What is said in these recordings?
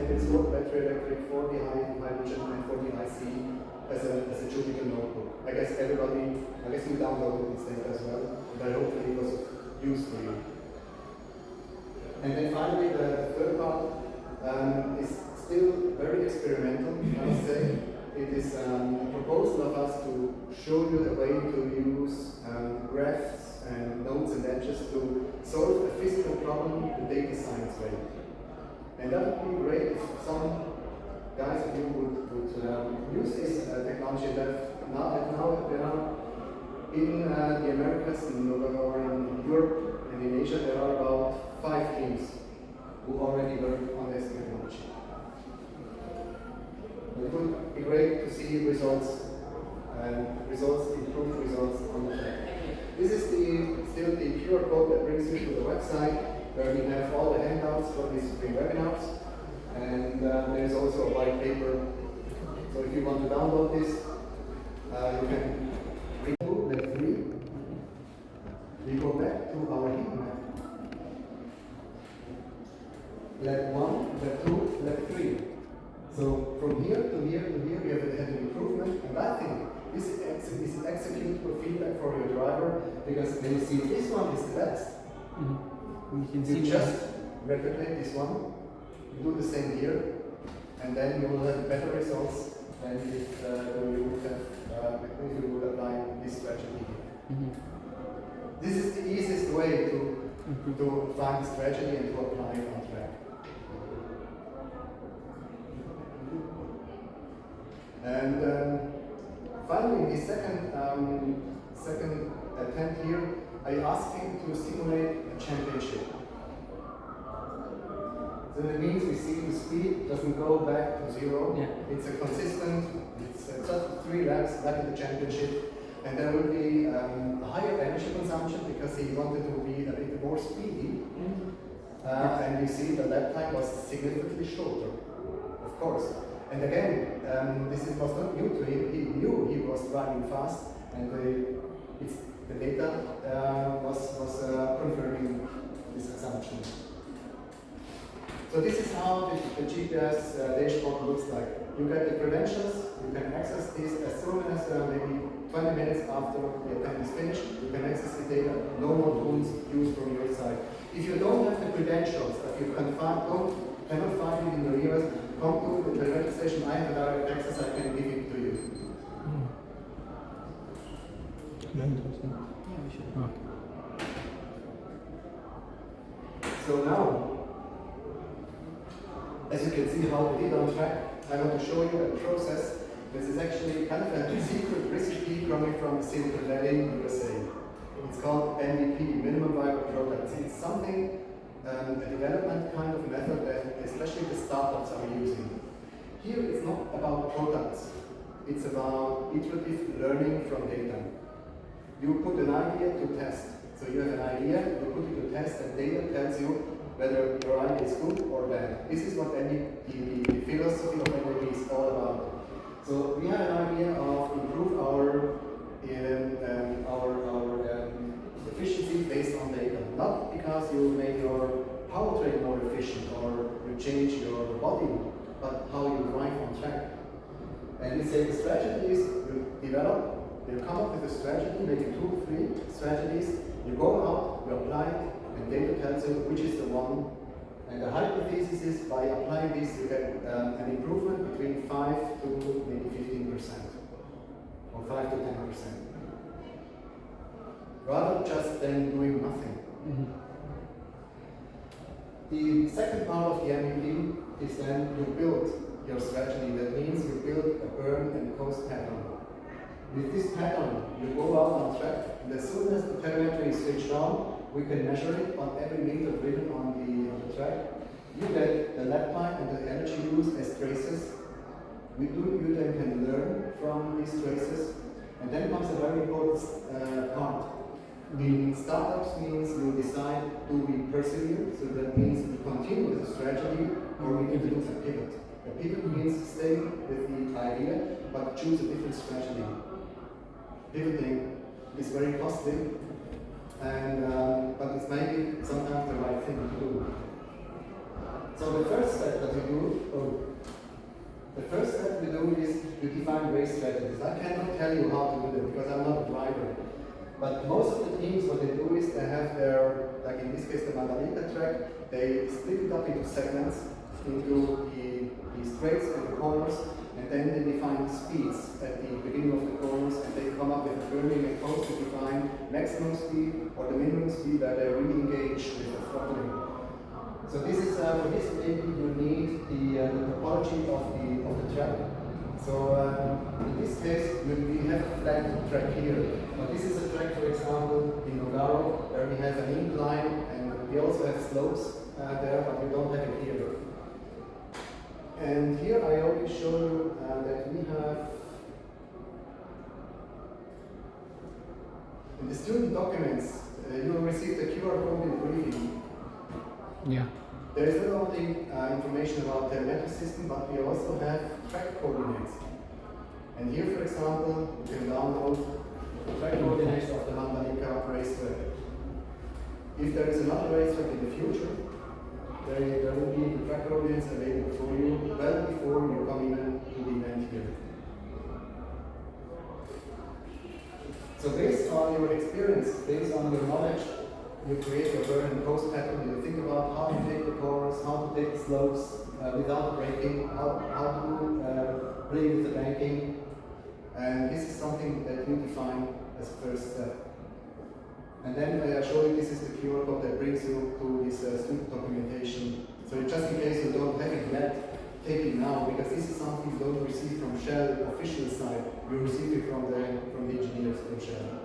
examples for battery electric, for the hydrogen, and for the IC as a Jupyter notebook. I guess you downloaded this data as well, but hopefully it was of use for you. And then finally, the third part is still very experimental, I must say. It is a proposal of us to show you a way to use graphs and nodes and edges to solve a physical problem the data science way. And that would be great if some guys of you would use this technology that now there are in the Americas or in Europe and in Asia there are about 5 teams who already work on this technology. It would be great to see results, improved results on the track. This is still the QR code that brings you to the website where we have all the handouts for these 3 webinars. And there's also a white paper. So if you want to download this, you can remove lab 3. We go back to our heat map. Lab 1, lab 2, lab 3. So from here to here to here, we have had an improvement. And I think this is executable feedback for your driver, because when you see this one is the best, you just replicate this one, you do the same here, and then you will have better results than if you would apply this strategy here. This is the easiest way to find the strategy and to apply it on track. And finally, the second attempt here, I asked him to simulate a championship. So that means we see the speed doesn't go back to 0. Yeah. It's a consistent, it's just 3 laps like in the championship. And there will be a higher energy consumption because he wanted to be a bit more speedy. And you see the lap time was significantly shorter, of course. And again, this was not new to him. He knew he was driving fast, and the data was confirming this assumption. So this is how the GPS dashboard looks like. You get the credentials, you can access this as soon as maybe 20 minutes after the attempt is finished. You can access the data, no more tools used from your side. If you don't have the credentials, if you cannot find it in the US, come to the radio station, I have a direct access, I can give it to you. So now, as you can see how we did on track, I want to show you a process. This is actually kind of a secret recipe coming from Silicon Valley, USA. It's called MVP, Minimum Viable Products. It's something, a development kind of method that especially the startups are using. Here it's not about products, it's about iterative learning from data. You put an idea to test. So you have an idea, you put it to test, and data tells you whether your idea is good or bad. This is what the philosophy of MVP is all about. So we have an idea of improve our efficiency based on data. Not because you make your powertrain more efficient or you change your body, but how you drive on track. And we say the strategies you develop, you come up with a strategy, maybe 2, 3 strategies, you go out, you apply it, and data tells you which is the one. And the hypothesis is by applying this, you get an improvement between 5 to maybe 15%, or 5 to 10%. Rather just than doing nothing. The second part of the MVP is then you build your strategy. That means you build a burn and coast pattern. With this pattern, you go out on track, and as soon as the telemetry is switched on, we can measure it on every meter driven on the track. You get the lap time and the energy used as traces. You then can learn from these traces. And then comes a very important part. In startups means you decide, do we persevere? So that means we continue with the strategy, or we need to do a pivot. A pivot means stay with the idea, but choose a different strategy. Pivoting is very costly, and but it's maybe sometimes the right thing to do. So the first step that we do, is you define race strategies. I cannot tell you how to do that because I'm not a driver. But most of the teams, what they do is they have their, like in this case the Mandalika track, they split it up into segments, into the straights and the corners, and then they define speeds at the beginning of the corners, and they come up with a burning and post to define maximum speed or the minimum speed that they really engage with the throttling. So this is for this maybe you need the topology of the track. So in this case we have a flat track here, but this is a track, for example, in Nogaro, where we have an incline and we also have slopes there, but we don't have it here. And here I already show you that we have in the student documents you will receive the QR code in briefing. Yeah. There is not only information about the metric system, but we also have track coordinates. And here, for example, you can download the track coordinates of the Mandalika racetrack. If there is another racetrack in the future, there will be the track coordinates available for you well before you come in to the event here. So based on your experience, based on your knowledge, you create your burn and coast pattern. You think about how to take the corners, how to take the slopes without braking, how to play with the banking. And this is something that you define as a first step. And then I show you this is the QR code that brings you to this student documentation. So just in case you don't have it yet, take it now, because this is something you don't receive from Shell official side. You receive it from the engineers from Shell.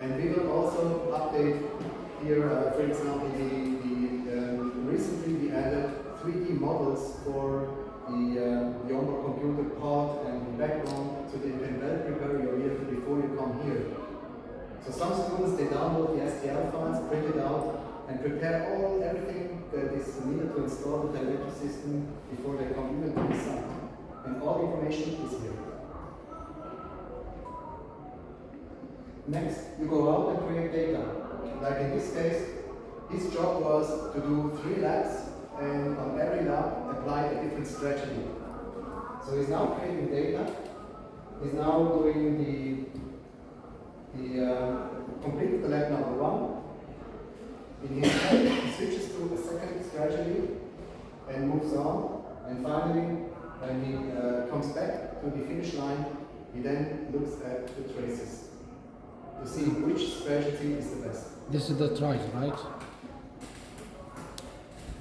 And we will also update here, for example, recently we added 3D models for the onboard computer part and the background, so that you can well prepare your vehicle before you come here. So some students, they download the STL files, print it out, and prepare everything that is needed to install the telemetry system before they come even to the site. And all the information is here. Next, you go out and create data. Like in this case, his job was to do 3 laps and on every lap apply a different strategy. So he's now creating data. He's now doing the complete the lap number 1. In his head, he switches to a second strategy and moves on. And finally, when he comes back to the finish line, he then looks at the traces to see which strategy is the best. This is the tries, right?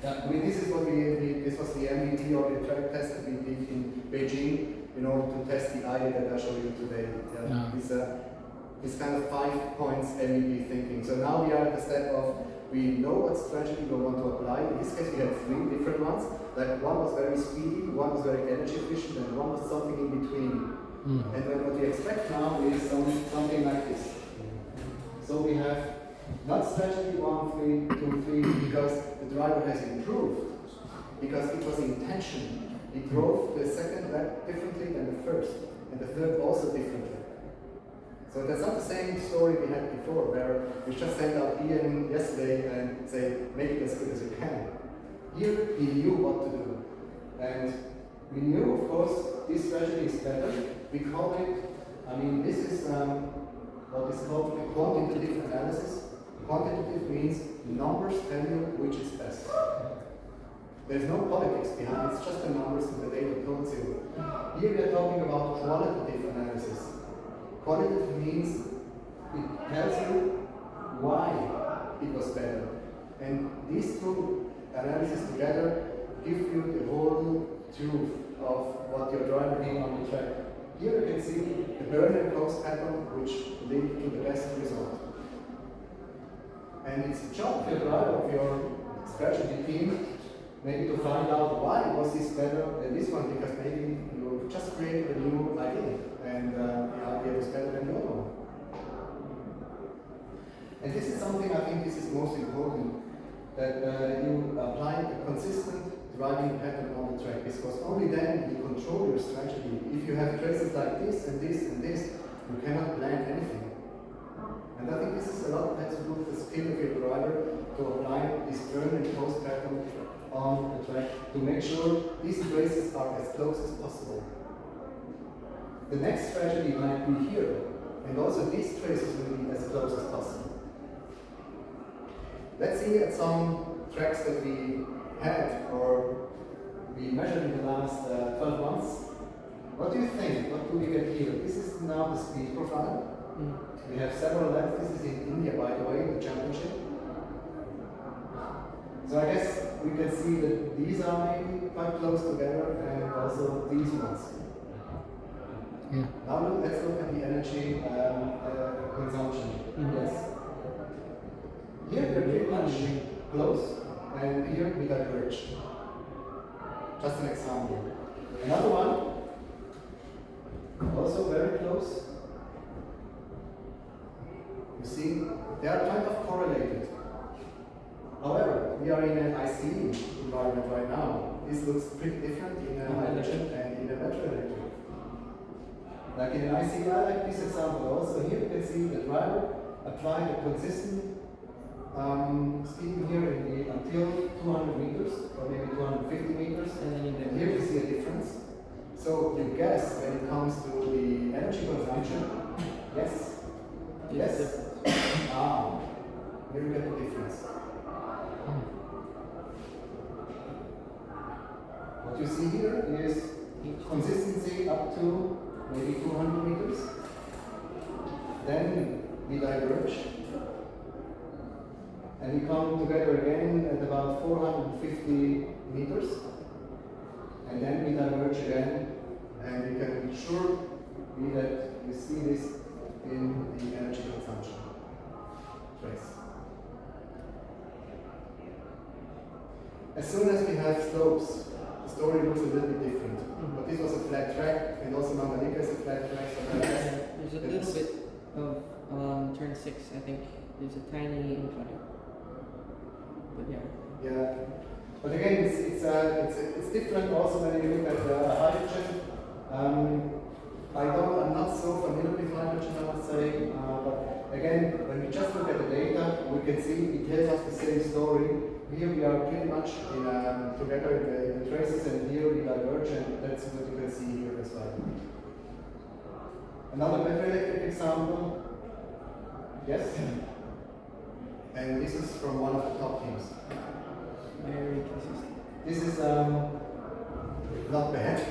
Yeah, I mean, this is what this was the MVP or the track test that we did in Beijing in order to test the idea that I showed you today. Yeah. This kind of 5 points MVP thinking. So now we are at the step of we know what strategy we want to apply. In this case, we had 3 different ones. Like one was very speedy, one was very energy efficient, and one was something in between. And then what we expect now is something like this. So we have not strategy 1, 3, 2, 3, because the driver has improved, because it was intention. He drove the second lap differently than the first, and the third also differently. So that's not the same story we had before, where we just sent out Ian yesterday and say, make it as good as you can. Here he knew what to do. And we knew, of course, this strategy is better. We call it, this is what is called a quantitative analysis. Quantitative means numbers tell you which is best. There's no politics behind it, it's just the numbers and the data tells you. Here we are talking about qualitative analysis. Qualitative means it tells you why it was better. And these 2 analyses together give you the whole truth of what your driver did on the track. Here you can see the burn and coast pattern which lead to the best result. And it's the job of your driver, of your strategy team, maybe to find out why was this better than this one, because maybe you just created a new idea and the idea was better than the other one. And this is something I think this is most important, that you apply a consistent driving pattern on the track, because only then you control your strategy. If you have traces like this and this and this, you cannot plan anything. And I think this is a lot has to do with the skill of your driver to apply this burn and coast pattern on make sure these traces are as close as possible. The next tragedy might be here, and also these traces will be as close as possible. Let's see at some tracks that we had or we measured in the last 12 months. What do you think? What do we get here? This is now the speed profile. We have several laps. This is in India, by the way, the championship. So I guess we can see that these are maybe quite close together, and also these ones. Yeah. Now let's look at the energy consumption. Yes. Here we're pretty much close, and here we diverge. Just an example. Another one, also very close. You see, they are kind of correlated. However, we are in an ICE environment right now. This looks pretty different in a hydrogen and in a battery electric. Like in an ICE, I like this example also. Here you can see the driver applied a consistent speed here until 200 meters or maybe 250 meters, and here we see a difference. So you guess when it comes to the energy consumption, yes? Yes? Here we get the difference. What you see here is consistency up to maybe 200 meters. Then we diverge. And we come together again at about 450 meters. And then we diverge again. And you can sure be that you see this in the energy consumption trace. As soon as we have slopes, the story looks a little bit different. But this was a flat track, and also Mangalika is a flat track. So there's a little bit of turn 6, I think. There's a tiny incline. But yeah. Yeah. But again, it's different also when you look at hydrogen. I'm not so familiar with hydrogen, I must say. But again, when we just look at the data, we can see it tells us the same story. Here we are pretty much together in the traces, and here we diverge, and that's what you can see here as well. Another battery electric example. Yes? And this is from one of the top teams. Very consistent. This is not bad.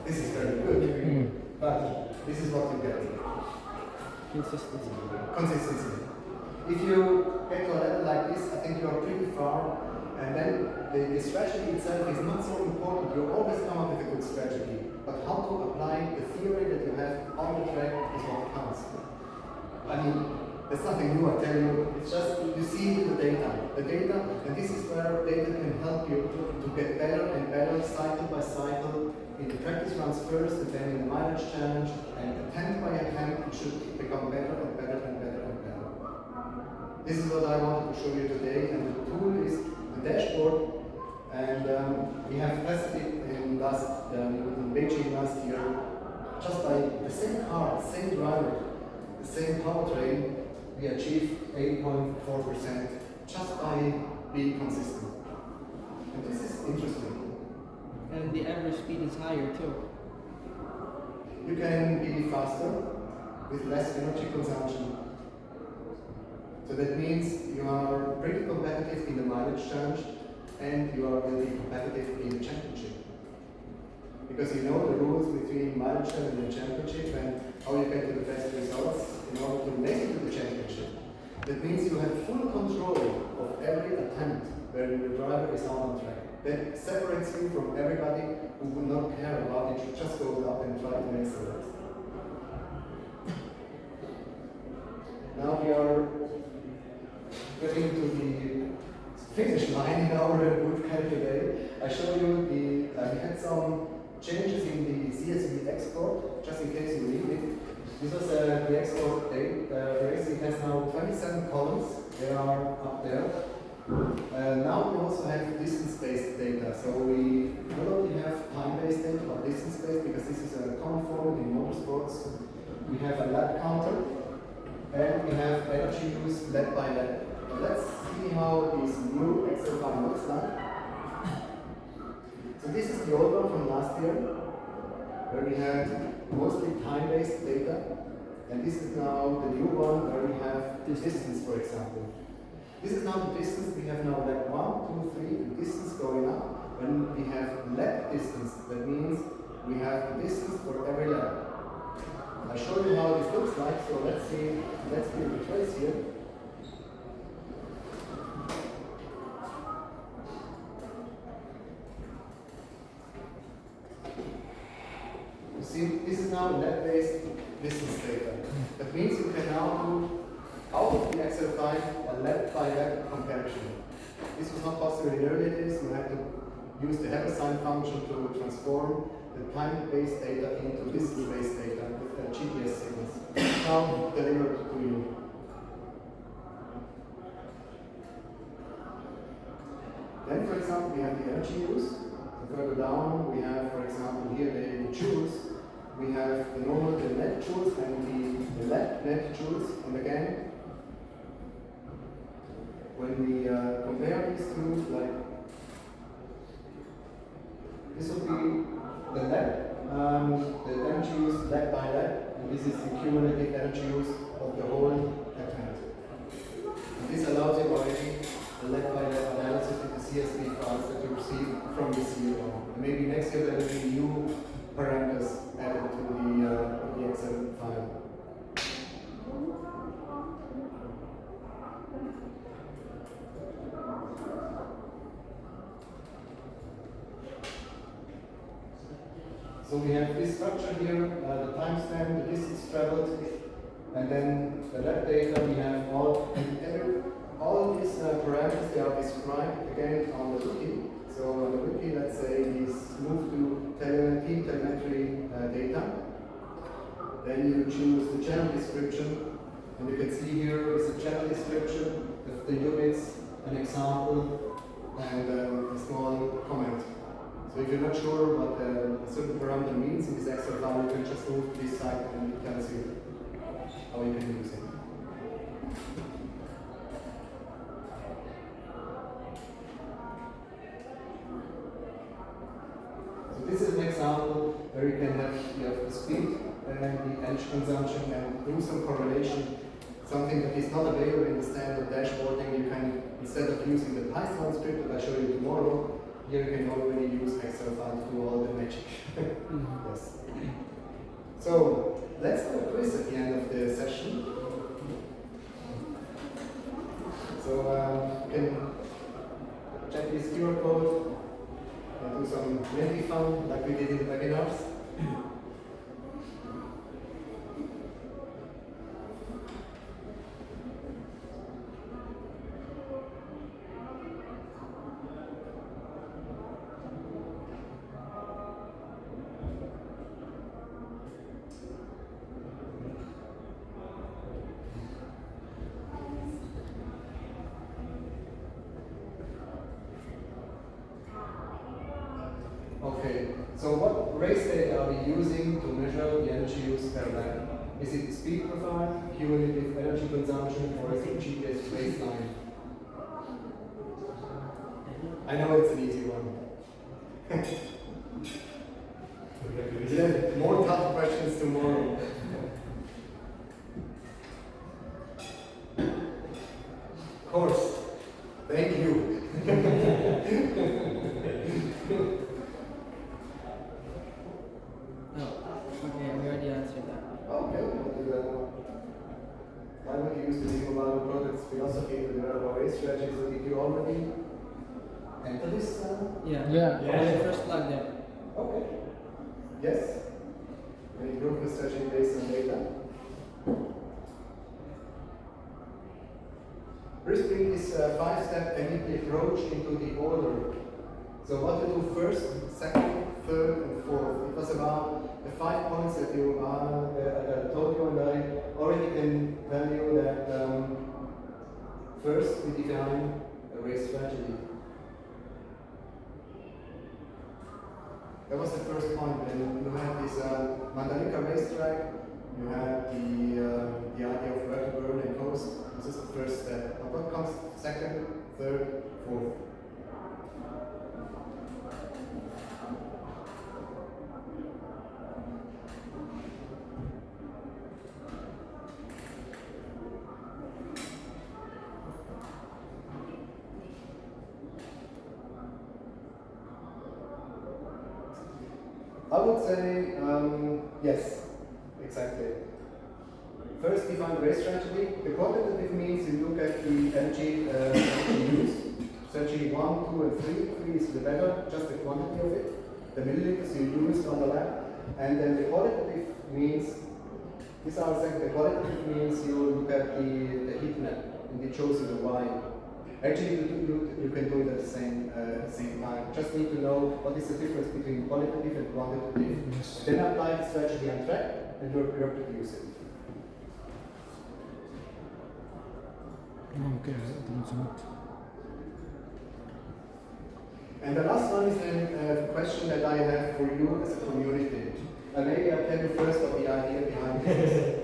This is very good. But this is what you get. Consistency. If you get to a level like this, I think you are pretty far, and then the strategy itself is not so important. You always come up with a good strategy, but how to apply the theory that you have on the track is what counts. I mean, there's nothing new, I tell you. It's just you see the data. And this is where data can help you to get better and better, cycle by cycle. In the practice runs first, and then in the mileage challenge, and attempt by attempt, it should become better and better and better and better. This is what I wanted to show you today, and the tool is the dashboard. And we have tested it in Beijing last year. Just by the same car, the same driver, the same powertrain, we achieved 8.4% just by being consistent. And this is interesting. And the average speed is higher too. You can be faster with less energy consumption. So that means you are pretty competitive in the mileage challenge, and you are really competitive in the championship. Because you know the rules between mileage challenge and championship and how you get to the best results in order to make it to the championship. That means you have full control of every attempt where the driver is out on track. That separates you from everybody who would not care about it, just goes up and try to make the rest. Now we are getting to the finish line in our boot camp today. I show you we had some changes in the CSV export, just in case you need it. This was the export date. The racing has now 27 columns. They are up there. Now we also have distance-based data. So we not only have time-based data, but distance-based, because this is a common format in motorsports. We have a lap counter, and we have energy use lap by lap. Let's see how this new Excel file looks like. the old one from last year, where we had mostly time-based data. And this is now the new one where we have distance, for example. This is now the distance. We have now lab 1, 2, 3, and distance going up. When we have lab distance, that means we have the distance for every lab. I'll show you how this looks like, so let's see, let's do the trace here. You see, this is now lab-based distance data. That means you can now do, out of the Excel file, a lab-by-lab comparison. This was not possible in earlier days. You had to use the have-assigned function to transform the time-based data into distance-based data with GPS signals. Now delivered to you. Then, for example, we have the energy use. So further down, we have, for example, here the joules. We have the normal, the net joules, and the lab net joules. And again, when we compare these two, like this would be the lab, the energy use lab by lab, and this is the cumulative energy use of the whole account. And this allows you already the lab by lab analysis with the CSV files that you receive from the CEO. And maybe next year there will be new parameters added to the Excel file. So we have this structure here, the time span, the distance traveled, and then the lab data. We have all these parameters. They are described again on the wiki. So on the wiki, let's say is move to team telemetry data. Then you choose the channel description, and you can see here is a channel description of the units, an example, and a small comment. So if you're not sure what a certain parameter means in this Excel file, you can just move to this site and it tells you how you can use it. So this is an example where you can have the speed and the energy consumption and do some correlation. Something that is not available in the standard dashboarding. You can, instead of using the Python script that I show you tomorrow, here you can already use Excel file to do all the magic. Yes. So let's do a quiz at the end of the session. So you can check this QR code and do some really fun like we did in the webinars. Okay, so what race data are we using to measure the energy use per lab? Is it speed profile, cumulative energy consumption, or is it GPS baseline? I know it's an easy one. Yeah, more tough questions tomorrow. Of course. Thank you. Okay, we already answered that. Okay, why would you use the single value products philosophy to develop our race strategy? So did you already enter this? Yeah. The first plug there. Okay. Yes. An improvement strategy based on data. First bring this 5-step MEP approach into the order. So what to do first, second, third, and fourth. It was about the 5 points that you told you, and I already can tell you that first we define a race strategy. That was the first point. Then you have this Mandalika racetrack. You have the idea of where to burn and coast. This is the first step. But what comes second, third, fourth? I would say yes, exactly. First, define the race strategy. The quantitative means you look at the energy used. Strategy 1, 2, and 3. 3 is the better, just the quantity of it. The milliliters you used on the lab. And then the qualitative means, these are the qualitative means you look at the heat map and it shows you the why. Actually, you can do it at the same time. Just need to know what is the difference between qualitative and quantitative. Yes. Then apply the strategy on track and reproduce it. Okay, that's good. And the last one is then a question that I have for you as a community. Maybe I'll tell you first what the idea behind this is.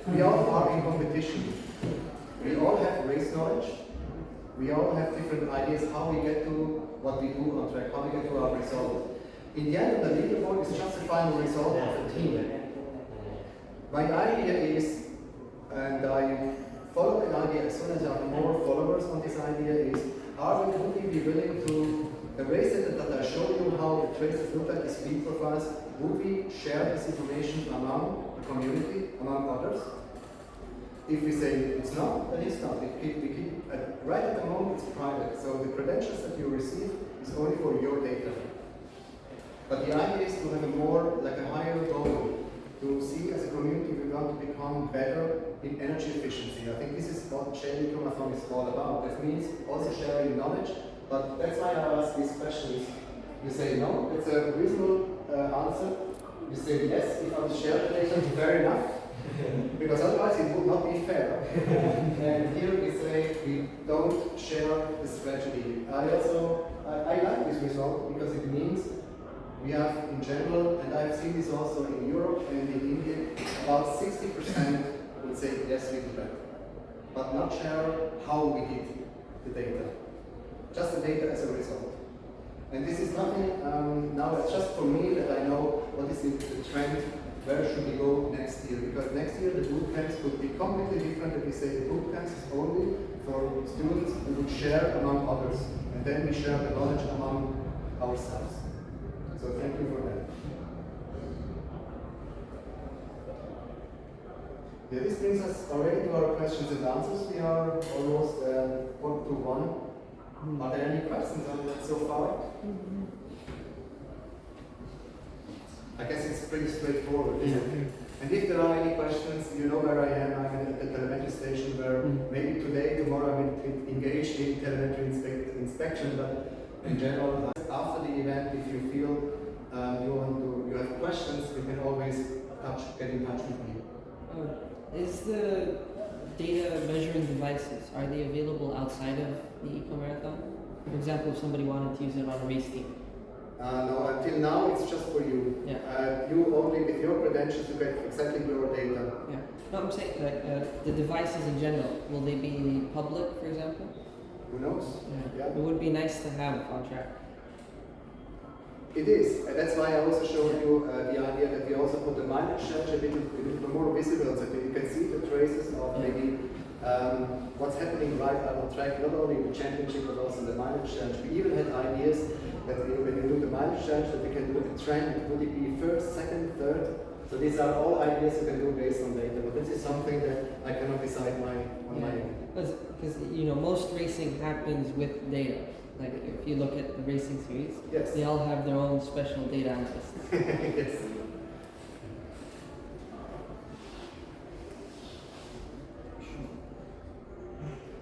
We all are in competition. We all have race knowledge. We all have different ideas how we get to what we do on track, how we get to our result. In the end of the leaderboard is just the final result of a team. My idea is, and I follow the idea as soon as I have more followers on this idea, is would we be willing to erase it that I show you how the traces look like, the speed profiles, would we share this information among the community, among others? If we say it's not, then it's not. Right at the moment it's private, so the credentials that you receive is only for your data. But the idea is to have a more, like a higher goal, to see as a community we want to become better in energy efficiency. I think this is what Shady Chromathon is all about. That means also sharing knowledge, but that's why I ask these questions. You say no, it's a reasonable answer. You say yes, if I share the data, fair enough. Because otherwise it would not be fair. And here we say we don't share the strategy. I like this result because it means we have in general, and I've seen this also in Europe and in India, about 60% would say yes we do that, but not share how we did the data. Just the data as a result. And this is nothing, now it's just for me that I know what is the trend. Where should we go next year? Because next year the boot camps could be completely different if we say the boot camps is only for students who would share among others. And then we share the knowledge among ourselves. So thank you for that. Yeah, this brings us already to our questions and answers. We are almost 1 to 1. Are there any questions on that so far? I guess it's pretty straightforward, isn't it? And if there are any questions, you know where I am. I'm at the telemetry station where maybe today, tomorrow I'm engaged in telemetry inspection, but in general, after the event, if you feel you have questions, you can always get in touch with me. Is the data measuring devices, are they available outside of the Eco Marathon? For example, if somebody wanted to use it on a race team. No, until now it's just for you. Yeah. You only, with your credentials, you get exactly your data. Yeah. No, I'm saying like the devices in general, will they be public, for example? Who knows? Yeah. It would be nice to have on track. It is, and that's why I also showed you the idea that we also put the mileage charge a bit more visible, so that you can see the traces of maybe what's happening right on track, not only in the championship but also the mileage charge. We even had ideas that when you do the mileage charge, that we can do a trend. Would it be first, second, third? So these are all ideas you can do based on data, but this is something that I cannot decide on my own. Because most racing happens with data. Like if you look at the racing series, yes, they all have their own special data analysts. Yes.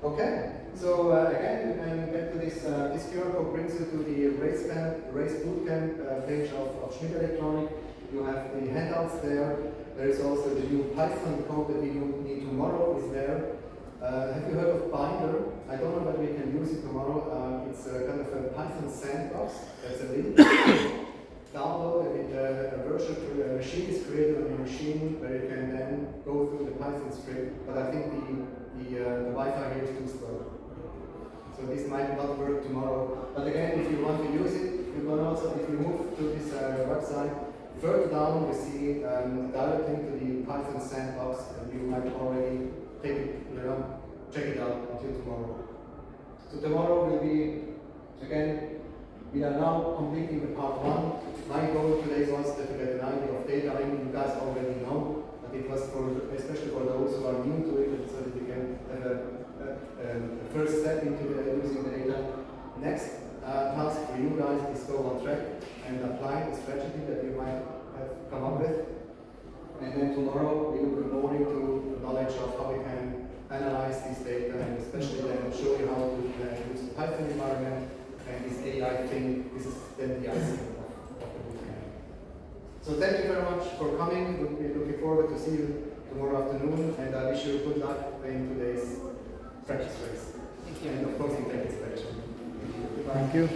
Okay, so again, you can get to this. This QR code brings you to the race bootcamp page of Schmidt Electronic. You have the handouts there. There is also the new Python code that we need tomorrow is there. Have you heard of Binder? I don't know whether we can use it tomorrow. It's kind of a Python sandbox. That's a link. Download it. A virtual machine is created on your machine where you can then go through the Python script. But I think the Wi-Fi here is too slow. So this might not work tomorrow. But again, if you want to use it, you can also, if you move to this website, further down you see a direct link to the Python sandbox, and you might already take it, check it out until tomorrow. So tomorrow will be, again, We are now completing the part 1. My goal today was to get an idea of data. I mean, you guys already know, but it was for, especially for those who are new to it, so that we can have a first step into using the data. Next task for you guys is go on track and apply the strategy that you might have come up with. And then tomorrow we will go more into knowledge of how we can analyze this data, and especially then show you how to use the Python environment and this AI thing. This is then the icing of the bootcamp. So thank you very much for coming. We're looking forward to see you tomorrow afternoon, and I wish you good luck in today's practice race. Thank you. And of course in tech inspection. Thank you.